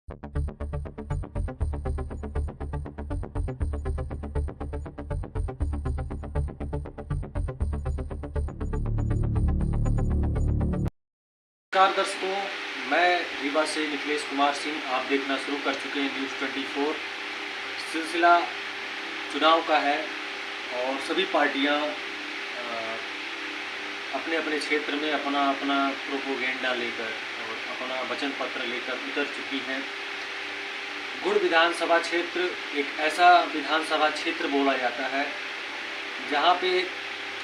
नमस्कार दर्शकों, मैं रीवा से निखिलेश कुमार सिंह। आप देखना शुरू कर चुके हैं न्यूज़ 24। सिलसिला चुनाव का है और सभी पार्टियां अपने अपने क्षेत्र में अपना अपना प्रोपोगेंडा लेकर और अपना वचन पत्र लेकर उतर चुकी हैं। गुड़ विधानसभा क्षेत्र एक ऐसा विधानसभा क्षेत्र बोला जाता है जहां पे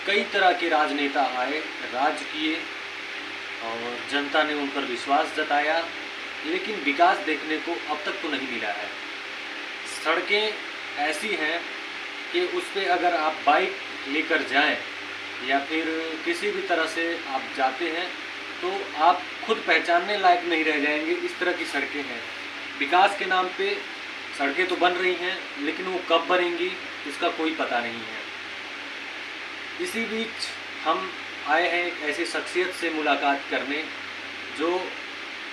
कई तरह के राजनेता आए, राज किए और जनता ने उन पर विश्वास जताया, लेकिन विकास देखने को अब तक तो नहीं मिला है। सड़कें ऐसी हैं कि उस पर अगर आप बाइक लेकर जाएं या फिर किसी भी तरह से आप जाते हैं तो आप खुद पहचानने लायक नहीं रह जाएंगे, इस तरह की सड़कें हैं। विकास के नाम पे सड़कें तो बन रही हैं, लेकिन वो कब बनेंगी इसका कोई पता नहीं है। इसी बीच हम आए हैं एक ऐसी शख्सियत से मुलाकात करने जो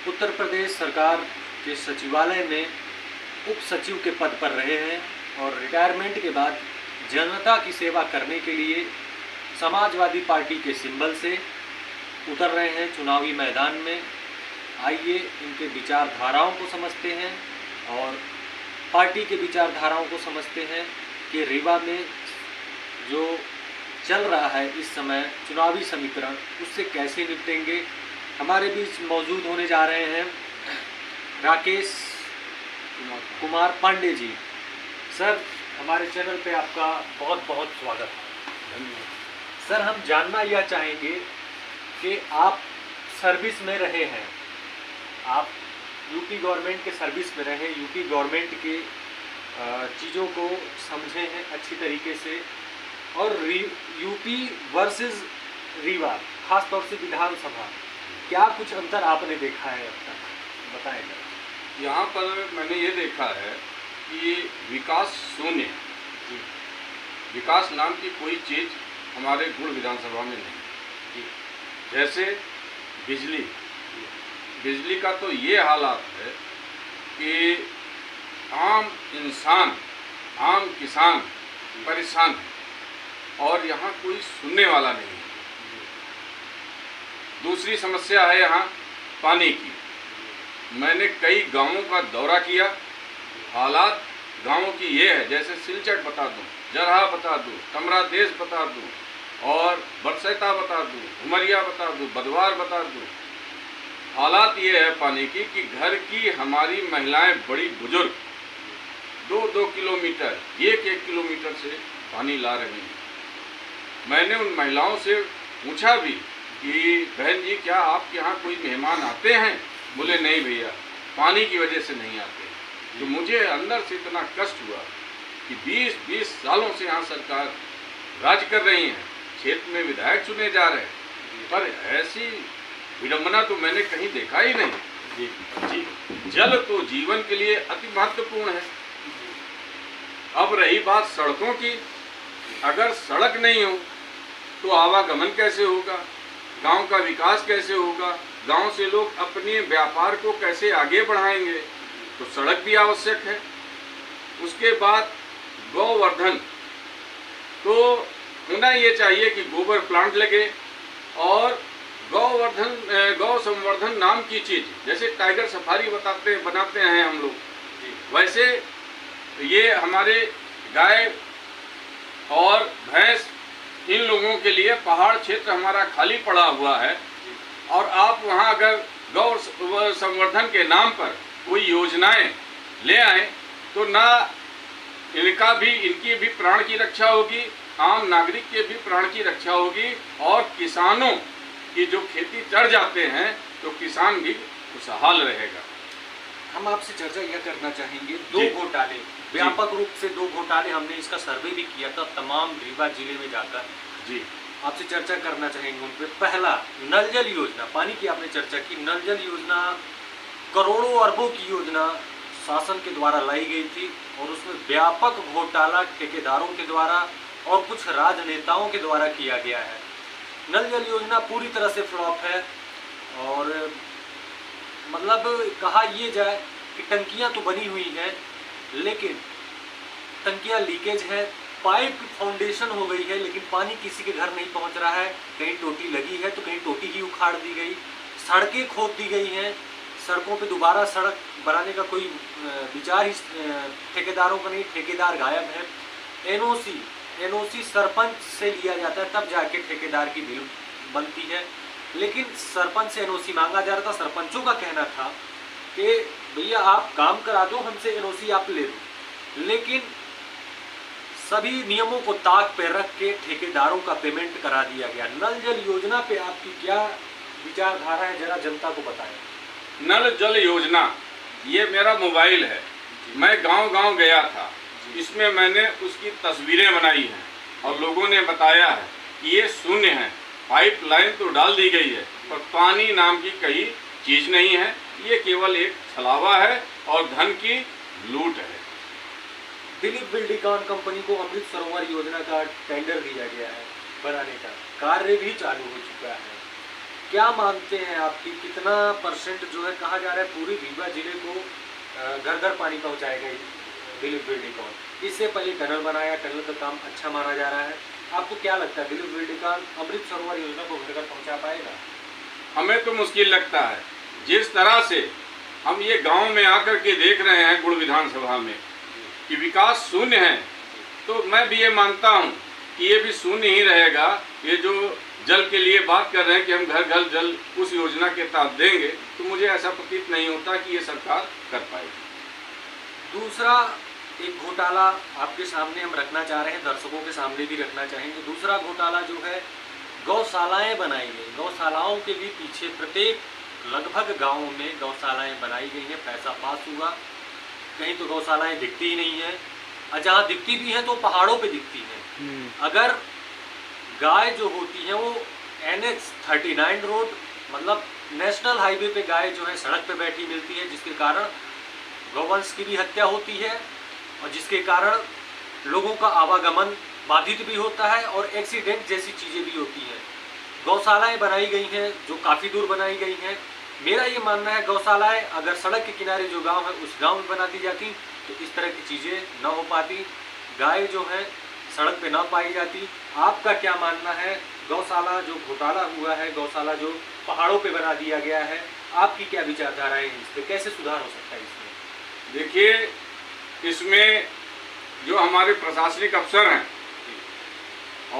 उत्तर प्रदेश सरकार के सचिवालय में उप सचिव के पद पर रहे हैं और रिटायरमेंट के बाद जनता की सेवा करने के लिए समाजवादी पार्टी के सिंबल से उतर रहे हैं चुनावी मैदान में। आइए इनके विचारधाराओं को समझते हैं और पार्टी के विचारधाराओं को समझते हैं कि रीवा में जो चल रहा है इस समय चुनावी समीकरण, उससे कैसे निपटेंगे। हमारे बीच मौजूद होने जा रहे हैं राकेश कुमार पांडे जी। सर, हमारे चैनल पे आपका बहुत बहुत स्वागत है। धन्यवाद। सर, हम जानना यह चाहेंगे कि आप सर्विस में रहे हैं, आप यूपी गवर्नमेंट के सर्विस में रहे, यूपी गवर्नमेंट के चीज़ों को समझे हैं अच्छी तरीके से, और यूपी वर्सेस रीवा, खास तौर से विधानसभा, क्या कुछ अंतर आपने देखा है अब तक, बताएं जरा। यहाँ पर मैंने ये देखा है कि विकास शून्य, विकास नाम की कोई चीज़ हमारे गुड़ विधानसभा में नहीं। जैसे बिजली का तो ये हालात है कि आम इंसान, आम किसान परेशान है और यहाँ कोई सुनने वाला नहीं है। दूसरी समस्या है यहाँ पानी की। मैंने कई गांवों का दौरा किया, हालात गांवों की ये है, जैसे सिलचट बता दूं, जरहा बता दूं, कमरा देश बता दूं और बरसैता बता दूं, उमरिया बता दूं, बदवार बता दूं। हालात ये है पानी की कि घर की हमारी महिलाएं बड़ी बुजुर्ग 2-2 किलोमीटर, 1-1 किलोमीटर से पानी ला रही हैं। मैंने उन महिलाओं से पूछा भी कि बहन जी, क्या आपके यहाँ कोई मेहमान आते हैं? बोले नहीं भैया, पानी की वजह से नहीं आते। तो मुझे अंदर से इतना कष्ट हुआ कि 20-20 सालों से यहाँ सरकार राज कर रही है, क्षेत्र में विधायक चुने जा रहे हैं, पर ऐसी विडंबना तो मैंने कहीं देखा ही नहीं। जी, जल तो जीवन के लिए अति महत्वपूर्ण है। अब रही बात सड़कों की, अगर सड़क नहीं हो तो आवागमन कैसे होगा, गांव का विकास कैसे होगा, गांव से लोग अपने व्यापार को कैसे आगे बढ़ाएंगे, तो सड़क भी आवश्यक है। उसके बाद गौवर्धन, तो होना ये चाहिए कि गोबर प्लांट लगे और गौ संवर्धन नाम की चीज़, जैसे टाइगर सफारी बनाते हैं हम लोग, वैसे ये हमारे गाय और भैंस, इन लोगों के लिए पहाड़ क्षेत्र हमारा खाली पड़ा हुआ है और आप वहाँ अगर गौ संवर्धन के नाम पर कोई योजनाएं ले आए तो ना इनकी भी प्राण की रक्षा होगी, आम नागरिक के भी प्राण की रक्षा होगी और किसानों की जो खेती चढ़ जाते हैं तो किसान भी खुशहाल रहेगा। हम आपसे चर्चा यह करना चाहेंगे, दो घोटाले, व्यापक रूप से दो घोटाले, हमने इसका सर्वे भी किया था तमाम रीवा जिले में जाकर। जी, आपसे चर्चा करना चाहेंगे उन पर। पहला, नल जल योजना, पानी की आपने चर्चा की। नल जल योजना करोड़ों अरबों की योजना शासन के द्वारा लाई गई थी और उसमें व्यापक घोटाला ठेकेदारों के द्वारा और कुछ राजनेताओं के द्वारा किया गया है। नल जल योजना पूरी तरह से फ्लॉप है और मतलब कहा ये जाए कि टंकियां तो बनी हुई हैं, लेकिन टंकियां लीकेज है, पाइप की फाउंडेशन हो गई है, लेकिन पानी किसी के घर नहीं पहुंच रहा है। कहीं टोटी लगी है तो कहीं टोटी ही उखाड़ दी गई, सड़कें खोद दी गई हैं, सड़कों पे दोबारा सड़क बनाने का कोई विचार ही ठेकेदारों का नहीं, ठेकेदार गायब है। एनओसी सरपंच से लिया जाता है, तब जाके ठेकेदार की बिल बनती है, लेकिन सरपंच से एनओसी मांगा जा रहा था। सरपंचों का कहना था कि भैया आप काम करा दो, हमसे एनओसी आप ले लो, लेकिन सभी नियमों को ताक पे रख के ठेकेदारों का पेमेंट करा दिया गया। नल जल योजना पे आपकी क्या विचारधारा है, जरा जनता को बताएं। नल जल योजना, ये मेरा मोबाइल है, मैं गांव-गांव गया था, इसमें मैंने उसकी तस्वीरें बनाई हैं और लोगों ने बताया है कि ये शून्य है, पाइपलाइन तो डाल दी गई है पर पानी नाम की कहीं चीज़ नहीं है, ये केवल एक छलावा है और धन की लूट है। दिलीप बिल्डकॉन कंपनी को अमृत सरोवर योजना का टेंडर दिया गया है, बनाने का कार्य भी चालू हो चुका है। क्या मानते हैं आपकी कितना परसेंट जो है, कहा जा रहा है पूरी रीवा जिले को घर घर पानी पहुंचाएगा दिलीप बिल्डकॉन। इससे पहले टनल बनाया, टनल का काम अच्छा माना जा रहा है। आपको क्या लगता है दिलीप बिल्डकॉन अमृत सरोवर योजना को घर घर पहुँचा पाएगा? हमें तो मुश्किल लगता है, जिस तरह से हम ये गांव में आकर के देख रहे हैं गुड़ विधानसभा में कि विकास शून्य है, तो मैं भी ये मानता हूँ कि ये भी शून्य ही रहेगा। ये जो जल के लिए बात कर रहे हैं कि हम घर घर जल उस योजना के तहत देंगे, तो मुझे ऐसा प्रतीत नहीं होता कि ये सरकार कर पाएगी। दूसरा एक घोटाला आपके सामने हम रखना चाह रहे हैं, दर्शकों के सामने भी रखना चाहेंगे। दूसरा घोटाला जो है, गौशालाएं बनाई गई, गौशालाओं के भी पीछे प्रत्येक लगभग गाँव में गौशालाएं बनाई गई हैं, पैसा पास हुआ, कहीं तो गौशालाएं दिखती ही नहीं है, और जहाँ दिखती भी हैं तो पहाड़ों पे दिखती हैं। अगर गाय जो होती है वो NH 39 रोड मतलब नेशनल हाईवे पे गाय जो है सड़क पे बैठी मिलती है, जिसके कारण गौवंश की भी हत्या होती है और जिसके कारण लोगों का आवागमन बाधित भी होता है और एक्सीडेंट जैसी चीज़ें भी होती हैं। गौशालाएं बनाई गई हैं जो काफ़ी दूर बनाई गई हैं। मेरा ये मानना है गौशालाएं अगर सड़क के किनारे जो गांव है उस गांव में बना दी जाती तो इस तरह की चीज़ें न हो पाती, गाय जो है सड़क पे ना पाई जाती। आपका क्या मानना है, गौशाला जो घोटाला हुआ है, गौशाला जो पहाड़ों पे बना दिया गया है, आपकी क्या विचारधारा है, इस पर कैसे सुधार हो सकता है इसमें? देखिए, इसमें जो हमारे प्रशासनिक अफसर हैं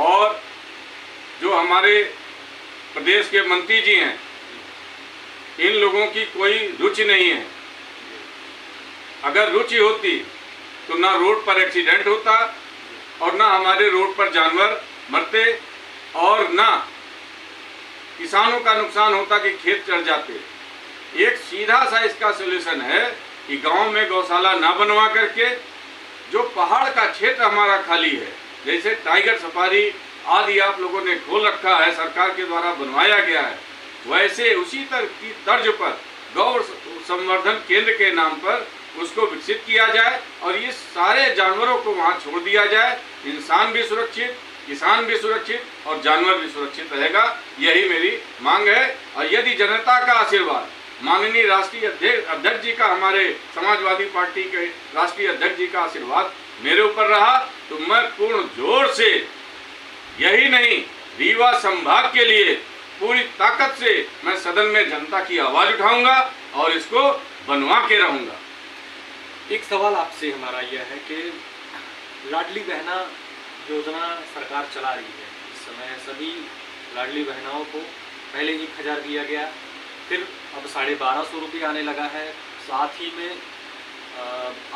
और जो हमारे प्रदेश के मंत्री जी हैं, इन लोगों की कोई रुचि नहीं है। अगर रुचि होती तो ना रोड पर एक्सीडेंट होता और ना हमारे रोड पर जानवर मरते और ना किसानों का नुकसान होता कि खेत चढ़ जाते। एक सीधा सा इसका सलूशन है कि गांव में गौशाला ना बनवा करके जो पहाड़ का क्षेत्र हमारा खाली है, जैसे टाइगर सफारी आदि आप लोगों ने खोल रखा है, सरकार के द्वारा बनवाया गया है, वैसे उसी तरह की तर्ज पर गौ संवर्धन केंद्र के नाम पर उसको विकसित किया जाए और ये सारे जानवरों को वहाँ छोड़ दिया जाए। इंसान भी सुरक्षित, किसान भी सुरक्षित और जानवर भी सुरक्षित रहेगा, यही मेरी मांग है। और यदि जनता का आशीर्वाद, माननीय राष्ट्रीय अध्यक्ष जी का, हमारे समाजवादी पार्टी के राष्ट्रीय अध्यक्ष जी का आशीर्वाद मेरे ऊपर रहा तो मैं पूर्ण जोर से, यही नहीं रीवा संभाग के लिए पूरी ताकत से मैं सदन में जनता की आवाज उठाऊंगा और इसको बनवा के रहूंगा। एक सवाल आपसे हमारा यह है कि लाडली बहना योजना सरकार चला रही है, इस समय सभी लाडली बहनाओं को पहले 1000 दिया गया, फिर अब 1250 रुपये आने लगा है, साथ ही में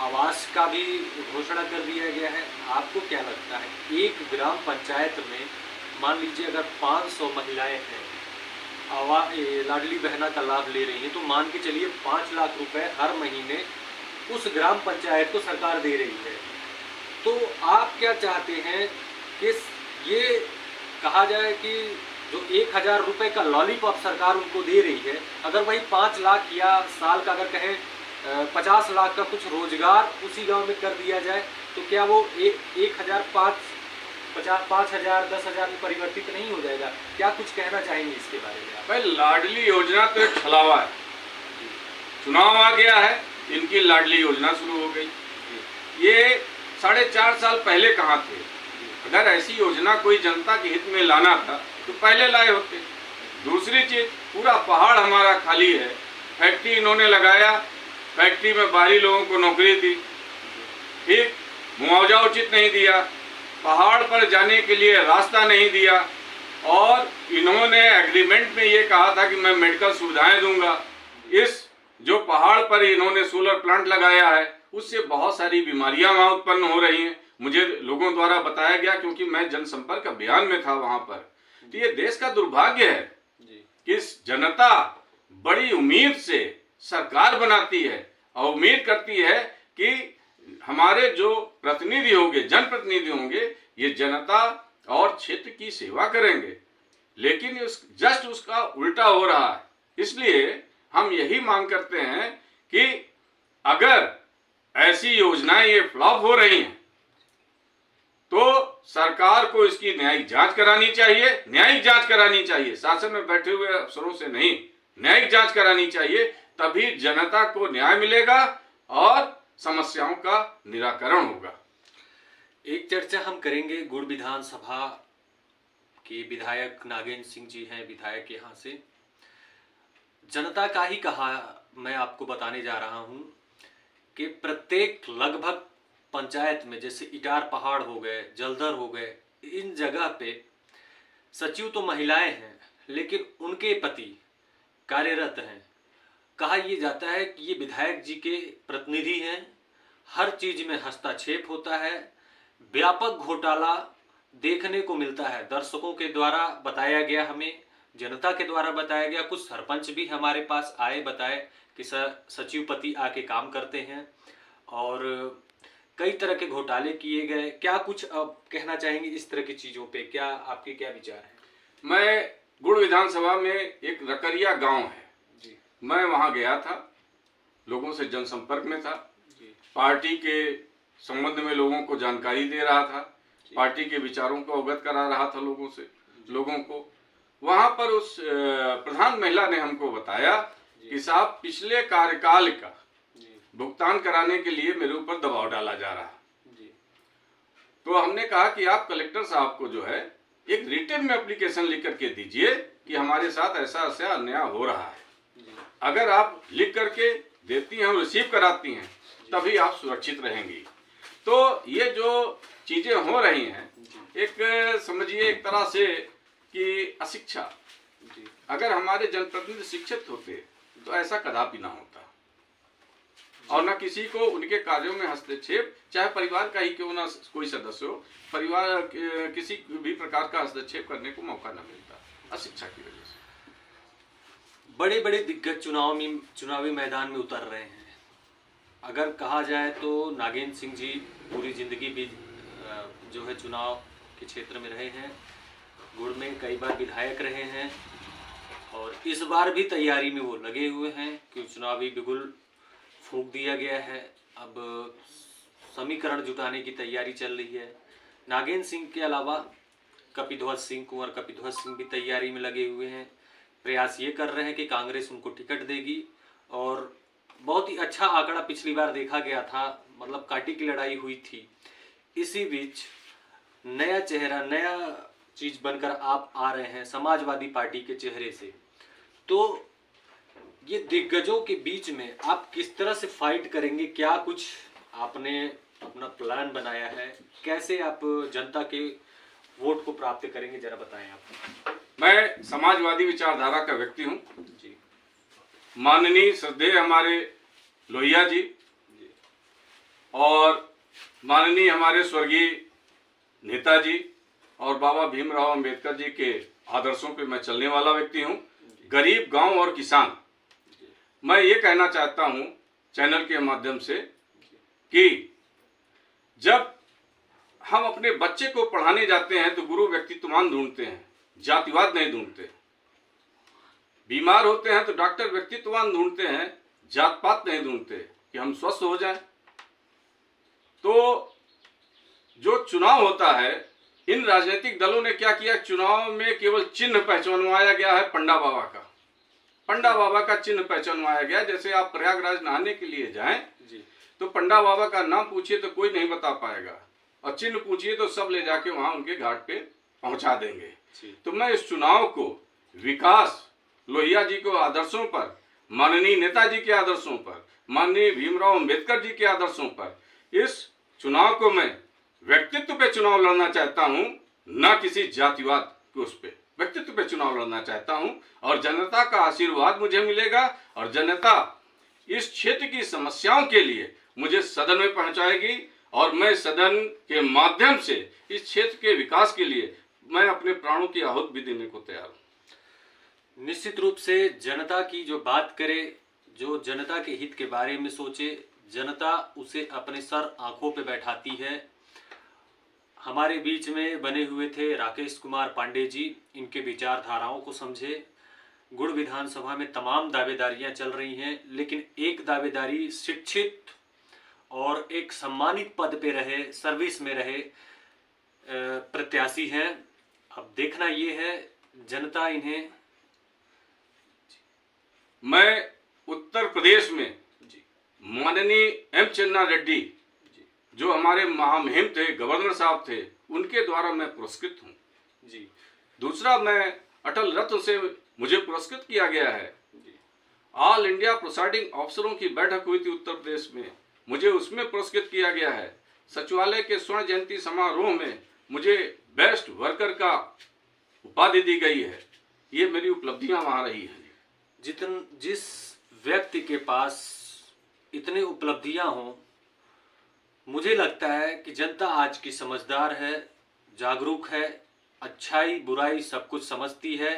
आवास का भी घोषणा कर दिया गया है। आपको क्या लगता है, एक ग्राम पंचायत में मान लीजिए अगर 500 महिलाएं हैं लाडली बहना का लाभ ले रही हैं, तो मान के चलिए 5 लाख रुपए हर महीने उस ग्राम पंचायत को सरकार दे रही है। तो आप क्या चाहते हैं कि ये कहा जाए कि जो 1000 रुपये का लॉलीपॉप सरकार उनको दे रही है, अगर वही 5 लाख या साल का अगर कहें 50 लाख का कुछ रोजगार उसी गांव में कर दिया जाए, तो क्या वो 5,000 10,000 में परिवर्तित नहीं हो जाएगा? क्या कुछ कहना चाहेंगे इसके बारे में आप? भाई, लाडली योजना तो एक छलावा है। चुनाव आ गया है, इनकी लाडली योजना शुरू हो गई। ये 4.5 साल पहले कहाँ थे? अगर ऐसी योजना कोई जनता के हित में लाना था तो पहले लाए होते। दूसरी चीज, पूरा पहाड़ हमारा खाली है, फैक्ट्री इन्होंने लगाया, फैक्ट्री में बाहरी लोगों को नौकरी दी, ठीक, मुआवजा उचित नहीं दिया, पहाड़ पर जाने के लिए रास्ता नहीं दिया, और इन्होंने एग्रीमेंट में ये कहा था कि मैं मेडिकल सुविधाएं दूंगा। इस जो पहाड़ पर इन्होंने सोलर प्लांट लगाया है उससे बहुत सारी बीमारियां वहां उत्पन्न हो रही हैं, मुझे लोगों द्वारा बताया गया, क्योंकि मैं जनसंपर्क अभियान में था वहां पर। तो ये देश का दुर्भाग्य है कि जनता बड़ी उम्मीद से सरकार बनाती है और उम्मीद करती है कि हमारे जो प्रतिनिधि होंगे, जनप्रतिनिधि होंगे, ये जनता और क्षेत्र की सेवा करेंगे, लेकिन जस्ट उसका उल्टा हो रहा है। इसलिए हम यही मांग करते हैं कि अगर ऐसी योजनाएं ये फ्लॉप हो रही हैं तो सरकार को इसकी न्यायिक जांच करानी चाहिए, न्यायिक जांच करानी चाहिए, शासन में बैठे हुए अफसरों से नहीं, न्यायिक जांच करानी चाहिए, तभी जनता को न्याय मिलेगा और समस्याओं का निराकरण होगा। एक चर्चा हम करेंगे गुड़ विधानसभा के विधायक नागेंद्र सिंह जी हैं, विधायक यहाँ से। जनता का ही कहा मैं आपको बताने जा रहा हूँ कि प्रत्येक लगभग पंचायत में, जैसे इटार पहाड़ हो गए, जलधर हो गए, इन जगह पे सचिव तो महिलाएं हैं लेकिन उनके पति कार्यरत हैं। कहा यह जाता है कि ये विधायक जी के प्रतिनिधि हैं, हर चीज में हस्तक्षेप होता है, व्यापक घोटाला देखने को मिलता है। दर्शकों के द्वारा बताया गया, हमें जनता के द्वारा बताया गया, कुछ सरपंच भी हमारे पास आए, बताए कि सचिव पति आके काम करते हैं और कई तरह के घोटाले किए गए। क्या कुछ अब कहना चाहेंगे इस तरह की चीजों पे? क्या आपके क्या विचार है? मैं गुड़ विधानसभा में एक रकरिया गांव है जी, मैं वहां गया था, लोगों से जनसंपर्क में था जी, पार्टी के संबंध में लोगों को जानकारी दे रहा था, पार्टी के विचारों को अवगत करा रहा था लोगों को। वहां पर उस प्रधान महिला ने हमको बताया कि साहब पिछले कार्यकाल का भुगतान कराने के लिए मेरे ऊपर दबाव डाला जा रहा है। तो हमने कहा कि आप कलेक्टर साहब को जो है एक रिटन में एप्लीकेशन लिख करके दीजिए कि हमारे साथ ऐसा ऐसा अन्याय हो रहा है। अगर आप लिख करके देती हैं और रिसीव कराती हैं तभी आप सुरक्षित रहेंगी। तो ये जो चीजें हो रही हैं, एक समझिए एक तरह से कि अशिक्षा, अगर हमारे जनप्रतिनिधि शिक्षित होते तो ऐसा कदापि ना होता, और न किसी को उनके कार्यों में हस्तक्षेप, चाहे परिवार का ही क्यों ना कोई सदस्य हो, परिवार किसी भी प्रकार का हस्तक्षेप करने को मौका न मिलता अशिक्षा की वजह से। बड़े बड़े दिग्गज चुनावी मैदान में उतर रहे हैं। अगर कहा जाए तो नागेंद्र सिंह जी पूरी जिंदगी भी जो है चुनाव के क्षेत्र में रहे हैं, गुड़ में कई बार विधायक रहे हैं और इस बार भी तैयारी में वो लगे हुए हैं कि चुनावी बिगुल फूंक दिया गया है। अब समीकरण जुटाने की तैयारी चल रही है। नागेंद्र सिंह के अलावा कपिध्वज सिंह, कुंवर कपिध्वज सिंह भी तैयारी में लगे हुए हैं। प्रयास ये कर रहे हैं कि कांग्रेस उनको टिकट देगी और बहुत ही अच्छा आंकड़ा पिछली बार देखा गया था, मतलब काटी की लड़ाई हुई थी। इसी बीच नया चेहरा, नया चीज बनकर आप आ रहे हैं समाजवादी पार्टी के चेहरे से, तो ये दिग्गजों के बीच में आप किस तरह से फाइट करेंगे? क्या कुछ आपने अपना प्लान बनाया है? कैसे आप जनता के वोट को प्राप्त करेंगे, जरा बताएं आप। मैं समाजवादी विचारधारा का व्यक्ति हूँ जी। माननीय श्रद्धेय हमारे लोहिया जी और माननीय हमारे स्वर्गीय नेताजी और बाबा भीमराव अंबेडकर जी के आदर्शों पे मैं चलने वाला व्यक्ति हूँ। गरीब, गांव और किसान, मैं ये कहना चाहता हूँ चैनल के माध्यम से कि जब हम अपने बच्चे को पढ़ाने जाते हैं तो गुरु व्यक्तित्ववान ढूंढते हैं, जातिवाद नहीं ढूंढते। बीमार होते हैं तो डॉक्टर व्यक्तित्ववान ढूंढते हैं, जात पात नहीं ढूंढते कि हम स्वस्थ हो जाएं। तो जो चुनाव होता है, इन राजनीतिक दलों ने क्या किया, चुनाव में केवल चिन्ह पहचानवाया गया है पंडा बाबा का, पंडा बाबा का चिन्ह पहचानवाया गया। जैसे आप प्रयागराज नहाने के लिए जाएं जी तो पंडा बाबा का नाम पूछिए तो कोई नहीं बता पाएगा, और चिन्ह पूछिए तो सब ले जाके वहां उनके घाट पे पहुंचा देंगे। जी तो मैं इस चुनाव को विकास, लोहिया जी को आदर्शों पर, माननीय नेताजी के आदर्शों पर, माननीय भीमराव अंबेडकर जी के आदर्शों पर, इस चुनाव को मैं व्यक्तित्व पे चुनाव लड़ना चाहता हूं, न किसी जातिवाद के उस पे व्यक्तित्व पे चुनाव लड़ना चाहता हूं। और जनता का आशीर्वाद मुझे मिलेगा, और जनता इस क्षेत्र की समस्याओं के लिए मुझे सदन में पहुंचाएगी, और मैं सदन के माध्यम से इस क्षेत्र के विकास के लिए मैं अपने प्राणों की आहुति भी देने को तैयार हूं। निश्चित रूप से जनता की जो बात करे, जो जनता के हित के बारे में सोचे, जनता उसे अपने सर आंखों पे बैठाती है। हमारे बीच में बने हुए थे राकेश कुमार पांडे जी, इनके विचारधाराओं को समझे। गुड़ विधानसभा में तमाम दावेदारियां चल रही हैं, लेकिन एक दावेदारी शिक्षित और एक सम्मानित पद पे रहे, सर्विस में रहे प्रत्याशी हैं। अब देखना ये है जनता इन्हें। मैं उत्तर प्रदेश में माननीय एम चन्ना रेड्डी जो हमारे महामहिम थे, गवर्नर साहब थे, उनके द्वारा मैं पुरस्कृत हूँ जी। दूसरा, मैं अटल रत्न से मुझे पुरस्कृत किया गया है। ऑल इंडिया प्रिसाइडिंग अफसरों की बैठक हुई थी उत्तर प्रदेश में, मुझे उसमें पुरस्कृत किया गया है। सचिवालय के स्वर्ण जयंती समारोह में मुझे बेस्ट वर्कर का उपाधि दी गई है। ये मेरी उपलब्धियां वहां रही हैं। जिस व्यक्ति के पास इतनी उपलब्धियां हों, मुझे लगता है कि जनता आज की समझदार है, जागरूक है, अच्छाई बुराई सब कुछ समझती है।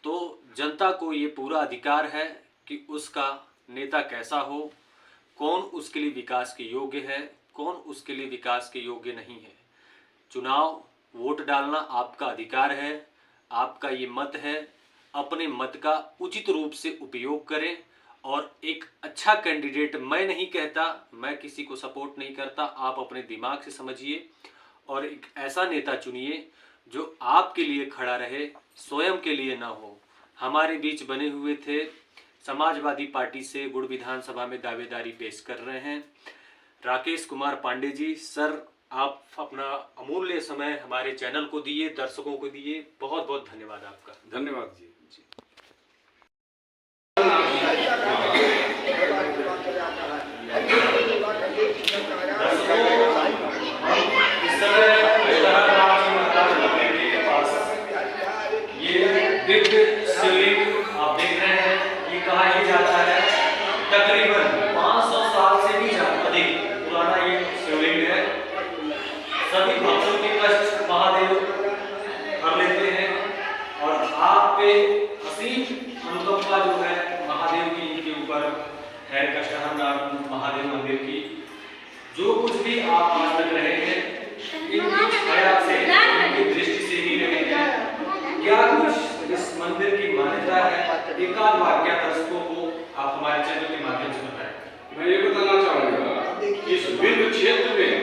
तो जनता को ये पूरा अधिकार है कि उसका नेता कैसा हो, कौन उसके लिए विकास के योग्य है, कौन उसके लिए विकास के योग्य नहीं है। चुनाव, वोट डालना आपका अधिकार है, आपका ये मत है। अपने मत का उचित रूप से उपयोग करें, और एक अच्छा कैंडिडेट, मैं नहीं कहता, मैं किसी को सपोर्ट नहीं करता, आप अपने दिमाग से समझिए और एक ऐसा नेता चुनिए जो आपके लिए खड़ा रहे, स्वयं के लिए ना हो। हमारे बीच बने हुए थे समाजवादी पार्टी से गुड़ विधानसभा में दावेदारी पेश कर रहे हैं राकेश कुमार पांडे जी। सर, आप अपना अमूल्य समय हमारे चैनल को दिए, दर्शकों को दिए, बहुत बहुत धन्यवाद आपका। धन्यवाद जी। शिवलिंग आप देख रहे हैं, ये कहा ही जाता है तकरीबन 500 साल से भी अधिक पुराना ये शिवलिंग है। सभी भक्तों के कष्ट महादेव हर लेते हैं, और आप पे असीम अनुकंपा जो है महादेव की इनके ऊपर है, कष्टहर महादेव मंदिर की। जो कुछ भी आप आज तक रहे हैं, इनकी छाया से, इनकी दृष्टि से ही रहे हैं। क्या कुछ इस मंदिर की मान्यता है, एकाध वाक्य दर्शकों को आप हमारे चैनल के माध्यम से बताएं। मैं ये बताना चाहूँगा कि इस विंध्य क्षेत्र में,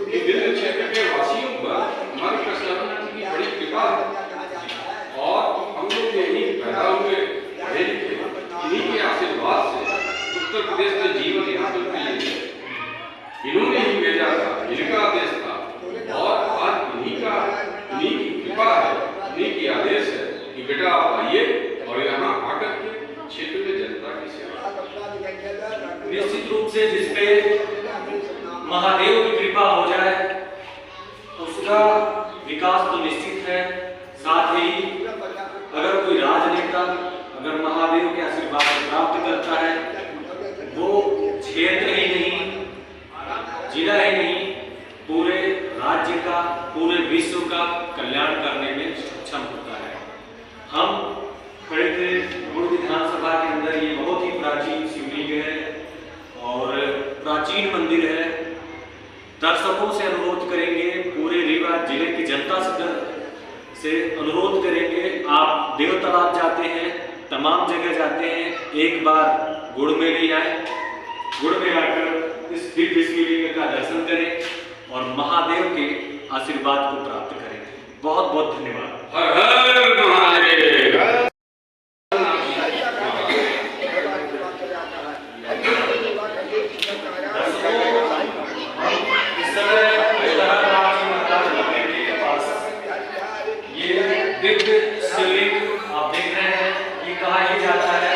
विंध्य क्षेत्र के वासियों पर हमारी कृष्ण की बड़ी कृपा है, और हम लोग यही पैदा हुए, पढ़े लिखे, इन्हीं के आशीर्वाद से उत्तर प्रदेश में जीवन यहाँ तक मिले। इन्होंने ही भेजा था, इनका आदेश था, और आज इन्हीं की कृपा है, इन्हीं की आदेश है कि बेटा आप आइए और यहाँ आकर के क्षेत्र में जनता की सेवा। निश्चित रूप से जिसपे महादेव की कृपा हो जाए उसका विकास तो निश्चित है। साथ ही अगर कोई राजनेता अगर महादेव के आशीर्वाद प्राप्त करता है, वो क्षेत्र ही नहीं, जिला ही नहीं, पूरे राज्य का, पूरे विश्व का कल्याण करने में सक्षम होता है। हम खड़े थे गुड़ विधानसभा के अंदर, ये बहुत ही प्राचीन शिवलिंग है और प्राचीन मंदिर है। दर्शकों से अनुरोध करेंगे, पूरे रीवा जिले की जनता से अनुरोध करेंगे, आप देव तालाब जाते हैं, तमाम जगह जाते हैं, एक बार गुड़ में भी आए, गुड़ में आकर इस दिव्य शिवलिंग का दर्शन करें और महादेव के आशीर्वाद को प्राप्त करें। बहुत बहुत धन्यवाद। हर हर महादेव। कहा यह जाता है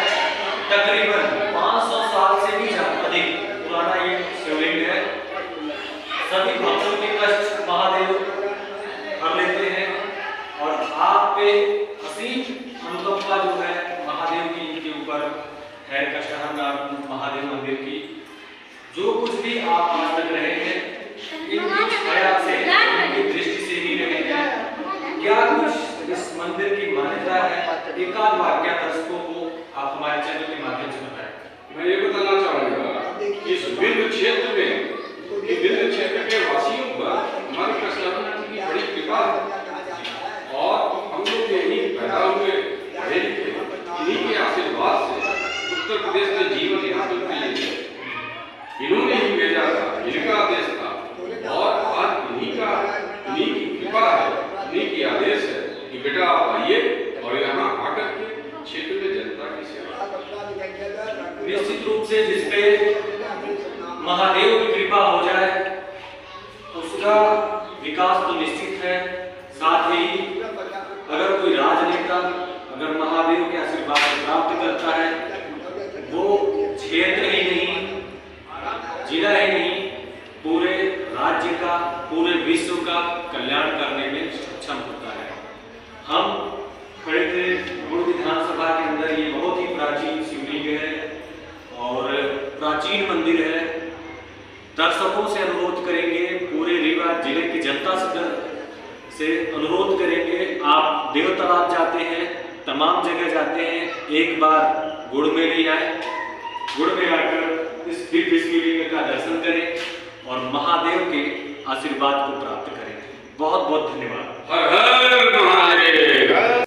तकरीबन 500 साल से भी अधिक पुराना ये शिवलिंग है। सभी भक्तों के कष्ट महादेव हर लेते हैं और आप पे असीम अनुकंपा जो है महादेव की इनके ऊपर है, कष्टहरण महादेव मंदिर की। जो कुछ भी आप आज तक रहे हैं इनकी छाया से, इनकी दृष्टि से ही रहे हैं। क्या कुछ इस मंदिर की मान्यता है, एकाध वाक्य दर्शकों को आप हमारे चैनल के माध्यम से बताएं। मैं ये बताना चाहूँगा कि इस विंध्य क्षेत्र में, विंध्य क्षेत्र के वासियों पर हमारे कृष्ण जी की बड़ी कृपा है और हम लोग यही पैदा हुए, पढ़े लिखे, इन्हीं के आशीर्वाद से उत्तर प्रदेश में जीवन यापन के लिए इन्होंने ही भेजा था, इनका आदेश था और आज इन्हीं की कृपा है, इन्हीं की आदेश है कि बेटा आप आइए और यहाँ आकर के क्षेत्र में जनता की सेवा। निश्चित रूप से जिसपे महादेव की कृपा हो जाए उसका विकास तो निश्चित है। साथ ही अगर कोई राजनेता अगर महादेव के आशीर्वाद को प्राप्त करता है वो क्षेत्र ही नहीं, जिला ही नहीं, पूरे राज्य का, पूरे विश्व का कल्याण करने में सक्षम होता है। हम खड़े थे गुड़ विधानसभा के अंदर, ये बहुत ही प्राचीन शिवलिंग है और प्राचीन मंदिर है। दर्शकों से अनुरोध करेंगे, पूरे रीवा जिले की जनता से अनुरोध करेंगे, आप देव तालाब जाते हैं, तमाम जगह जाते हैं, एक बार गुड़ में ले आए, गुड़ में आकर इस दिव्य शिवलिंग का दर्शन करें और महादेव के आशीर्वाद को प्राप्त करें। बहुत बहुत धन्यवाद। हर हर महादेव।